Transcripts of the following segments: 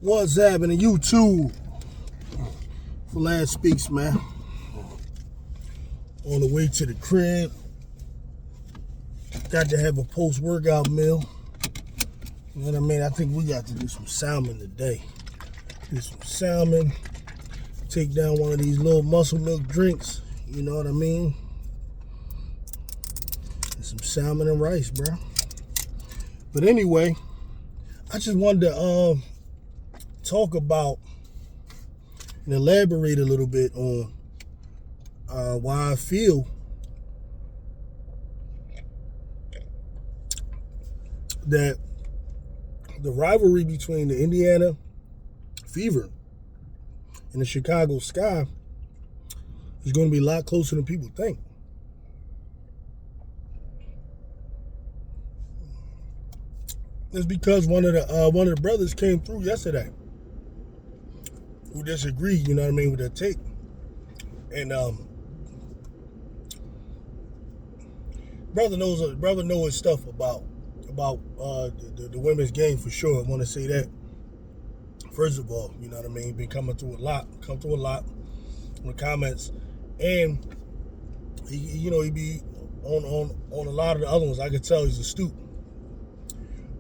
What's happening, YouTube? For Last Speaks, man. On the way to the crib. Got to have a post-workout meal. You know what I mean? I think we got to do some salmon today. Do some salmon. Take down one of these little muscle milk drinks. You know what I mean? And some salmon and rice, bro. But anyway, I just wanted to talk about and elaborate a little bit on why I feel that the rivalry between the Indiana Fever and the Chicago Sky is going to be a lot closer than people think. It's because one of the brothers came through yesterday who disagreed, you know what I mean, with that take. And brother knows his stuff about the women's game for sure. I want to say that. First of all, you know what I mean, been come through a lot in the comments, and he be on a lot of the other ones. I could tell he's astute.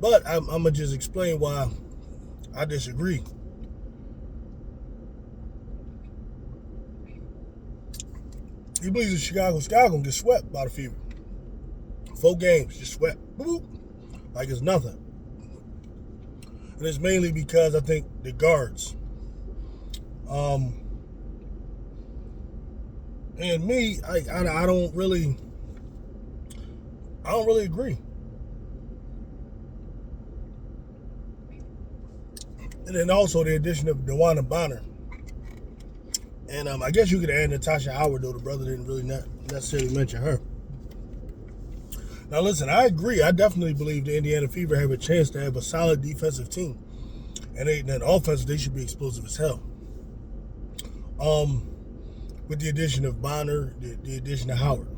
But I'm gonna just explain why I disagree. He believes the Chicago Sky gonna get swept by the Fever. 4 games, just swept. Boop, like it's nothing. And it's mainly because I think the guards. And me, I don't really agree. And then also the addition of DeWanna Bonner. And I guess you could add Natasha Howard, though the brother didn't really necessarily mention her. Now listen, I agree. I definitely believe the Indiana Fever have a chance to have a solid defensive team. And then offense, they should be explosive as hell. With the addition of Bonner, the addition of Howard.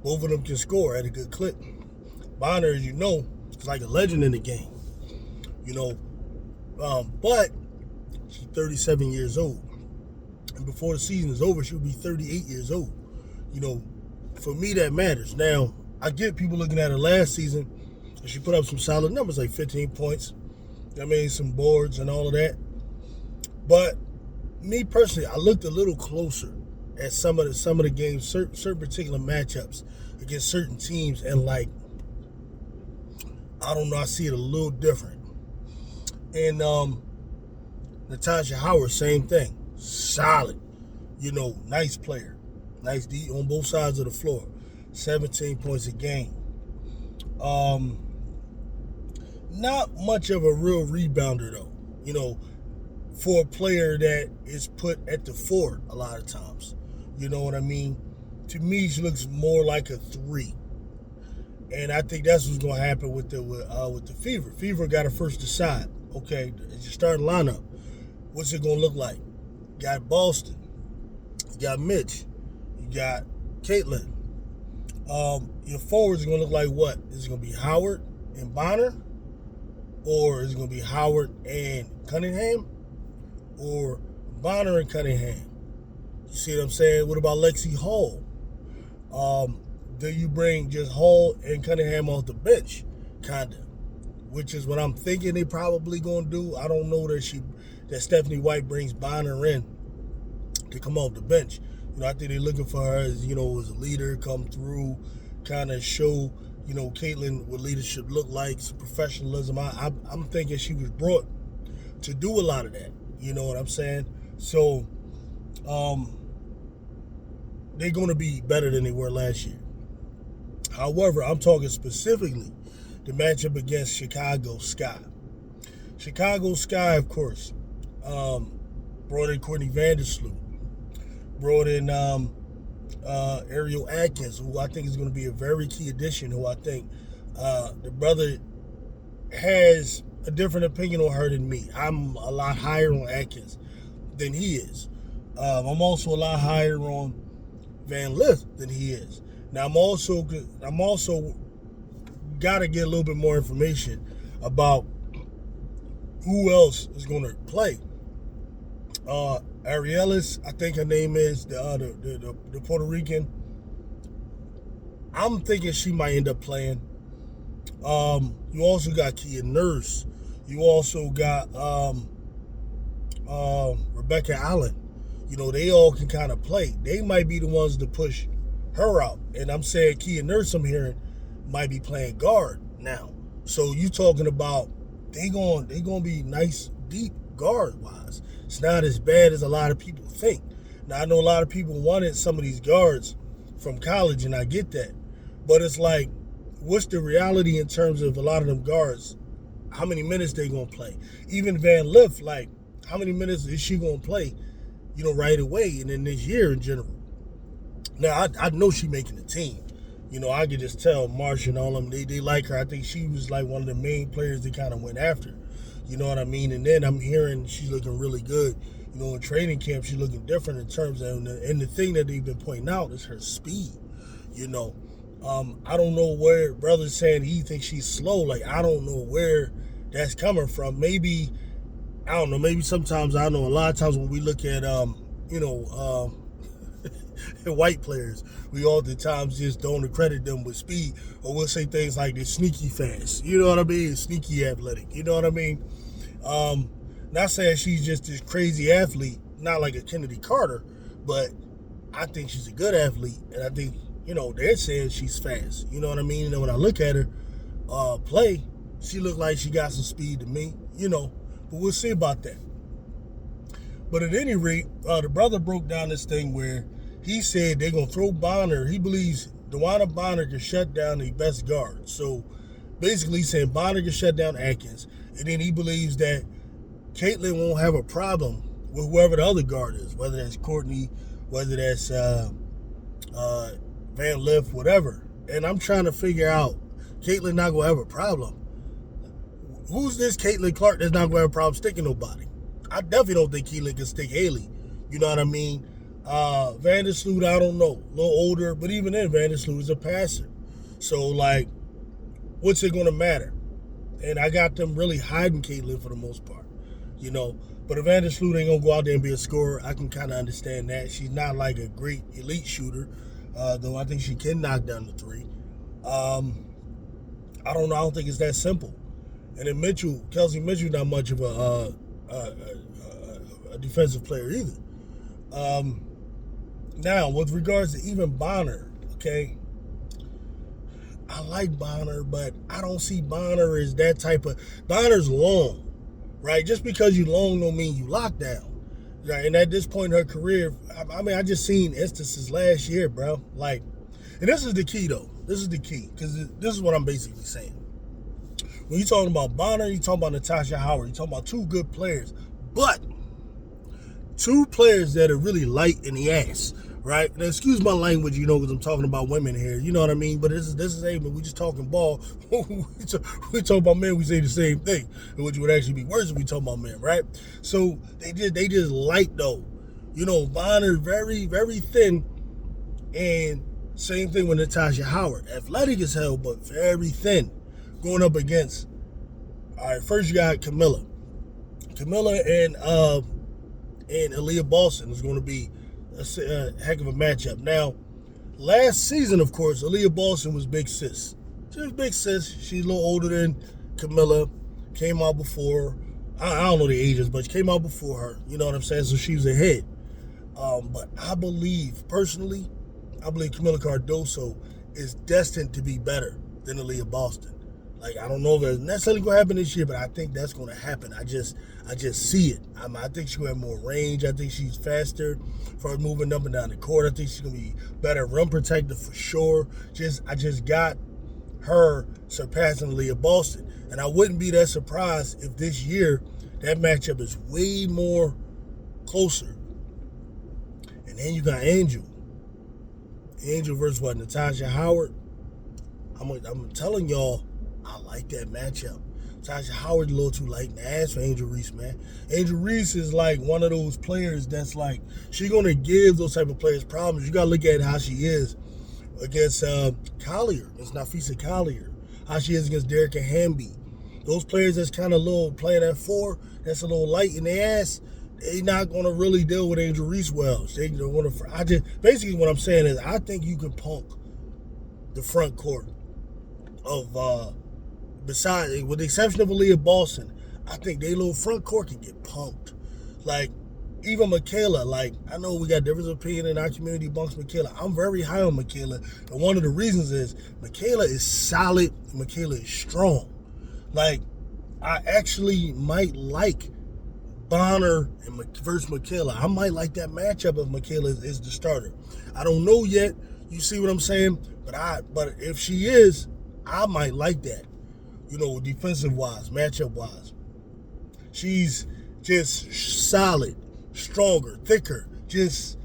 Both of them can score at a good clip. Bonner, as you know, is like a legend in the game. You know, but she's 37 years old. And before the season is over, she'll be 38 years old. You know, for me, that matters. Now, I get people looking at her last season, and she put up some solid numbers, like 15 points. I mean, some boards and all of that. But me personally, I looked a little closer at some of the games, certain particular matchups against certain teams, and like, I don't know, I see it a little different. And Natasha Howard, same thing. Solid. You know, nice player. Nice D on both sides of the floor. 17 points a game. Not much of a real rebounder, though. You know, for a player that is put at the 4 a lot of times. You know what I mean? To me, she looks more like a 3. And I think that's what's going to happen with the Fever. Fever got to first decide. Okay, it's your starting lineup. What's it going to look like? You got Boston. You got Mitch. You got Caitlin. Your forwards are going to look like what? Is it going to be Howard and Bonner? Or is it going to be Howard and Cunningham? Or Bonner and Cunningham? You see what I'm saying? What about Lexi Hall? Do you bring just Hall and Cunningham off the bench? Kind of. Which is what I'm thinking they probably going to do. I don't know that Stephanie White brings Bonner in to come off the bench. You know, I think they're looking for her as, you know, as a leader, come through, kind of show, you know, Caitlin what leadership look like, some professionalism. I'm thinking she was brought to do a lot of that. You know what I'm saying? So, they're going to be better than they were last year. However, I'm talking specifically the matchup against Chicago Sky. Chicago Sky, of course, brought in Courtney Vandersloot, brought in Ariel Atkins, who I think is going to be a very key addition, who I think the brother has a different opinion on her than me. I'm a lot higher on Atkins than he is. I'm also a lot higher on Van Lith than he is. Now, I'm also got to get a little bit more information about Who else is going to play? Arielis, I think her name is the Puerto Rican. I'm thinking she might end up playing. You also got Kia Nurse. You also got Rebecca Allen. You know, they all can kind of play. They might be the ones to push her out. And I'm saying Kia Nurse, I'm hearing, might be playing guard now. So you talking about they going be nice, deep guard wise. It's not as bad as a lot of people think. Now I know a lot of people wanted some of these guards from college, and I get that. But it's like, what's the reality in terms of a lot of them guards? How many minutes they gonna play? Even Van Lift, like, how many minutes is she gonna play? You know, right away, and then this year in general. Now I know she making the team. You know, I could just tell Marsh and all them, they like her. I think she was like one of the main players they kind of went after. You know what I mean? And then I'm hearing she's looking really good. You know, in training camp, she's looking different in terms of, and the thing that they've been pointing out is her speed. You know, I don't know where brother's saying he thinks she's slow. Like, I don't know where that's coming from. Maybe, I don't know, maybe sometimes, I know a lot of times when we look at, white players, we oftentimes just don't accredit them with speed, or we'll say things like they're sneaky fast. You know what I mean? Sneaky athletic. You know what I mean? Not saying she's just this crazy athlete, not like a Kennedy Carter, but I think she's a good athlete, and I think, you know, they're saying she's fast. You know what I mean? And then when I look at her play, she looked like she got some speed to me, you know, but we'll see about that. But at any rate, the brother broke down this thing where he said they're going to throw Bonner. He believes DeWanna Bonner can shut down the best guard. So basically he's saying Bonner can shut down Atkins. And then he believes that Caitlin won't have a problem with whoever the other guard is, whether that's Courtney, whether that's Van Lift, whatever. And I'm trying to figure out, Caitlin not going to have a problem. Who's this Caitlin Clark that's not going to have a problem sticking nobody? I definitely don't think Caitlin can stick Haley. You know what I mean? Vandersloot, I don't know. A little older, but even then, Vandersloot is a passer. So, like, what's it going to matter? And I got them really hiding Caitlin for the most part, you know. But if Vandersloot ain't going to go out there and be a scorer, I can kind of understand that. She's not like a great elite shooter, though I think she can knock down the three. I don't know. I don't think it's that simple. And then Kelsey Mitchell, not much of a defensive player either. Now, with regards to even Bonner, okay, I like Bonner, but I don't see Bonner as that type of... Bonner's long, right? Just because you long don't mean you lock down, right? And at this point in her career, I mean, I just seen instances last year, bro. Like, and this is the key, though. This is the key, because this is what I'm basically saying. When you're talking about Bonner, you're talking about Natasha Howard, you're talking about two good players, but two players that are really light in the ass, right? Now, excuse my language, you know, because I'm talking about women here, you know what I mean? But this is Amen. We just talking ball. We talk about men, we say the same thing, which would actually be worse if we talk about men, right? So they just light though. You know, Bonner very, very thin, and same thing with Natasha Howard. Athletic as hell, but very thin. Going up against, all right, first you got Camilla and Aaliyah Boston is going to be a heck of a matchup. Now, last season, of course, Aaliyah Boston was big sis. She was big sis. She's a little older than Camilla. Came out before her. I don't know the ages, but she came out before her. You know what I'm saying? So she was ahead. But I believe Camilla Cardoso is destined to be better than Aaliyah Boston. Like, I don't know if it's necessarily going to happen this year, but I think that's going to happen. I just see it. I think she'll have more range. I think she's faster for moving up and down the court. I think she's going to be better rim protector for sure. I just got her surpassing Aaliyah Boston. And I wouldn't be that surprised if this year that matchup is way more closer. And then you got Angel. Angel versus what? Natasha Howard. I'm telling y'all, I like that matchup. Natasha Howard a little too light in the ass for Angel Reese, man. Angel Reese is like one of those players that's like, she's going to give those type of players problems. You got to look at how she is against Collier, against Nafisa Collier, how she is against Derek Hamby. Those players that's kind of little playing at 4, that's a little light in their ass, they not going to really deal with Angel Reese well. They don't want to. I just basically what I'm saying is I think you can punk the front court of besides with the exception of Aaliyah Boston. I think they little front court can get punked. Like even Michaela, like I know we got different opinion in our community amongst Michaela. I'm very high on Michaela, and one of the reasons is Michaela is solid. Michaela is strong. Like I actually might like Bonner and versus Michaela. I might like that matchup if Michaela is the starter. I don't know yet. You see what I'm saying? But if she is, I might like that. You know, defensive wise, matchup wise. She's just solid, stronger, thicker. It's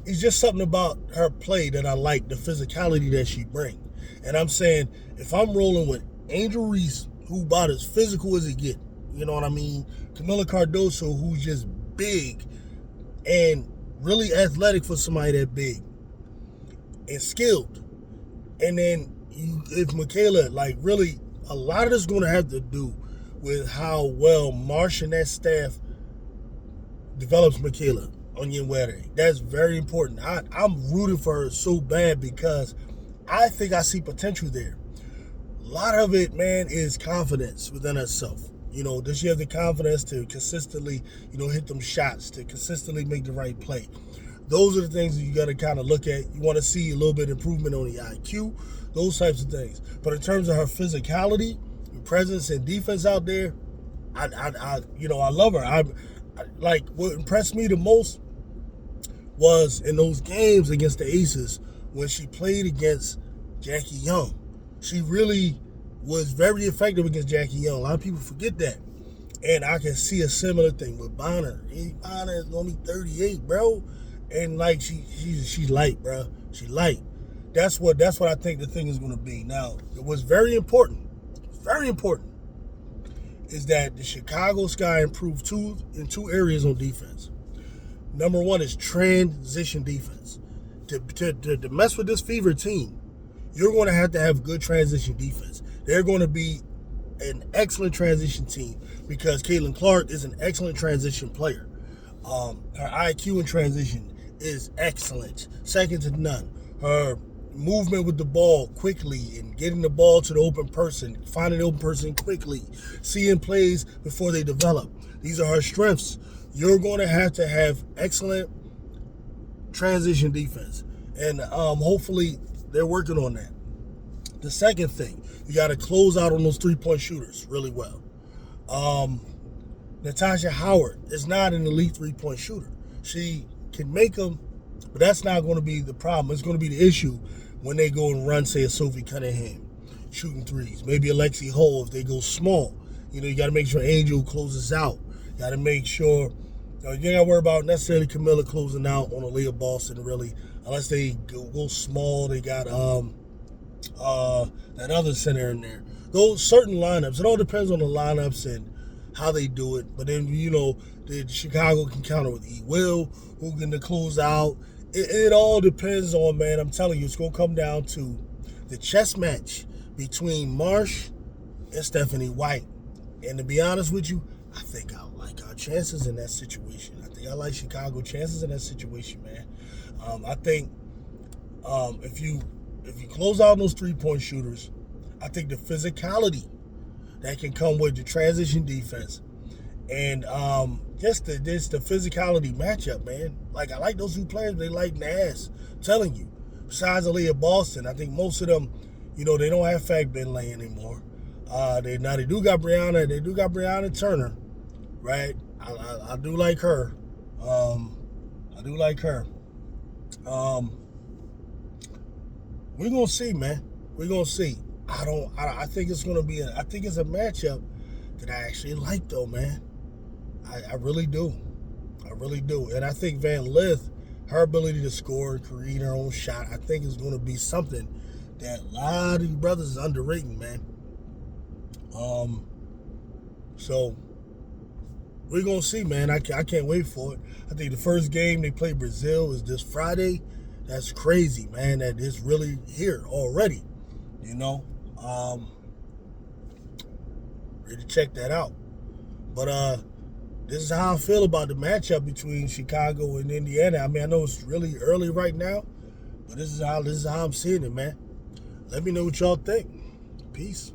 just something about her play that I like, the physicality that she brings. And I'm saying, if I'm rolling with Angel Reese, who about as physical as it get, you know what I mean? Camila Cardoso, who's just big and really athletic for somebody that big and skilled. And then if Michaela, like really, a lot of this is going to have to do with how well Marsh and that staff develops Michaela Onyenwere. That's very important. I'm rooting for her so bad because I think I see potential there. A lot of it, man, is confidence within herself. You know, does she have the confidence to consistently, hit them shots, to consistently make the right play? Those are the things that you got to kind of look at. You want to see a little bit of improvement on the IQ, those types of things. But in terms of her physicality, presence, and defense out there, I love her. I like what impressed me the most was in those games against the Aces when she played against Jackie Young. She really was very effective against Jackie Young. A lot of people forget that. And I can see a similar thing with Bonner. Bonner is only 38, bro. And like she's light, bro. She's light. That's what I think the thing is going to be. Now, it was very important, is that the Chicago Sky improved in two areas on defense. Number one is transition defense. To mess with this Fever team, you're going to have good transition defense. They're going to be an excellent transition team because Caitlin Clark is an excellent transition player. Her IQ in transition is excellent, second to none. Her movement with the ball quickly and getting the ball to the open person, finding the open person quickly, seeing plays before they develop. These are her strengths. You're going to have excellent transition defense. And hopefully they're working on that. The second thing, you got to close out on those three-point shooters really well. Natasha Howard is not an elite three-point shooter. She can make them, but that's not going to be the problem. It's going to be the issue when they go and run, say, a Sophie Cunningham shooting threes. Maybe a Lexi Hull if they go small. You got to make sure Angel closes out. Got to make sure, you ain't got to worry about necessarily Camilla closing out on Aaliyah Boston, really, unless they go small. They got that other center in there. Those certain lineups, it all depends on the lineups and how they do it. But then, the Chicago can counter with E. Will, who can close out. It all depends on, man, I'm telling you, it's going to come down to the chess match between Marsh and Stephanie White. And to be honest with you, I think I like our chances in that situation. I think I like Chicago chances in that situation, man. I think if you close out those three-point shooters, I think the physicality that can come with the transition defense and just the physicality matchup, man. Like, I like those two players. They like the ass. I'm telling you. Besides Aaliyah Boston, I think most of them, they don't have Fag Ben Lay anymore. They do got Brianna. They do got Brianna Turner, right? I do like her. I do like her. We're gonna see, man. We're gonna see. I think it's gonna be I think it's a matchup that I actually like, though, man. I really do. I really do. And I think Van Lith, her ability to score and create her own shot, I think is going to be something that a lot of you brothers is underrating, man. So we're going to see, man. I can't wait for it. I think the first game they play Brazil is this Friday. That's crazy, man, that it's really here already, to check that out. But this is how I feel about the matchup between Chicago and Indiana. I mean, I know it's really early right now, but this is how I'm seeing it, man. Let me know what y'all think. Peace.